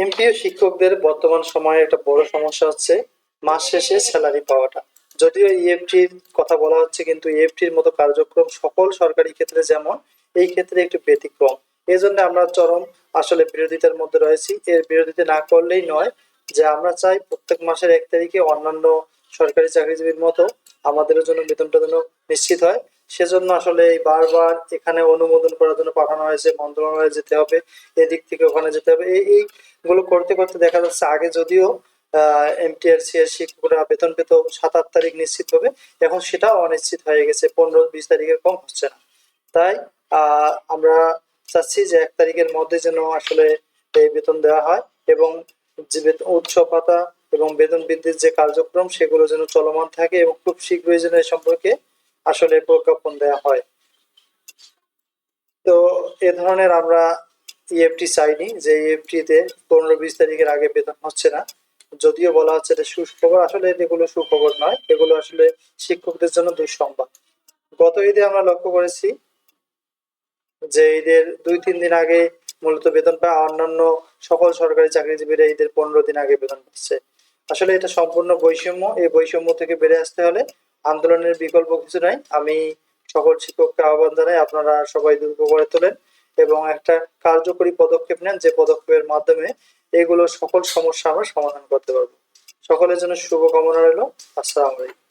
MPO শিক্ষকদের বর্তমান সময়ে একটা বড় সমস্যা হচ্ছে মাস শেষে স্যালারি পাওয়াটা। যদিও ইএফটির কথা বলা হচ্ছে, কিন্তু ইএফটির মতো কার্যক্রম সকল সরকারি ক্ষেত্রে যেমন, এই ক্ষেত্রে একটু ব্যতিক্রম। এই জন্য আমরা চরম আসলে বিরোধিতার মধ্যে রয়েছি। এর বিরোধিতা না করলেই নয়, যে আমরা চাই প্রত্যেক মাসের 1 তারিখে অন্যান্য সরকারি চাকরিজীবীর মতো আমাদের জন্য বেতনটা যেন নিশ্চিত হয়। সেজন্য আসলে এই বারবার এখানে অনুমোদন করার জন্য পাঠানো হয়েছে, মন্ত্রণালয়ে যেতে হবে, এদিক থেকে ওখানে যেতে হবে। এইগুলো করতে করতে দেখা যাচ্ছে আগে যদিও এমটিআরসি এর শিক্ষকরা বেতন পেত 7-8 তারিখ নিশ্চিত হবে, এখন সেটাও অনিশ্চিত হয়ে গেছে, 15-20 তারিখের কম হচ্ছে না। তাই আমরা চাচ্ছি যে 1 তারিখের মধ্যে যেন আসলে এই বেতন দেওয়া হয়, এবং যে উৎসব ভাতা এবং বেতন বৃদ্ধির যে কার্যক্রম সেগুলো যেন চলমান থাকে, এবং খুব শীঘ্রই যেন এ সম্পর্কে আসলে প্রজ্ঞাপন দেওয়া হয়। তো এ ধরনের আমরা ইএফটি চাইনি, যে ইএফটি তে 15-20 তারিখের আগে বেতন হচ্ছে না। যদিও বলা হচ্ছে এটা সুখবর, আসলে এগুলো সুখবর নয়, এগুলো আসলে শিক্ষকদের জন্য দুঃসংবাদ। গত ঈদে আমরা লক্ষ্য করেছি যে ঈদের 2-3 দিন আগে মূলত বেতন পায়, অন্যান্য সকল সরকারি চাকরিজীবীরা ঈদের 15 দিন আগে বেতন পাচ্ছে। আসলে এটা সম্পূর্ণ বৈষম্য। এই বৈষম্য থেকে বেড়ে আসতে হলে আন্দোলনের বিকল্প কিছু নাই। আমি সকল শিক্ষককে আহ্বান জানাই, আপনারা সবাই দ্রুত গড়ে তোলেন এবং একটা কার্যকরী পদক্ষেপ নেন, যে পদক্ষেপের মাধ্যমে এগুলো সকল সমস্যা আমরা সমাধান করতে পারবো। সকলের জন্য শুভকামনা রইল। আসসালামু আলাইকুম।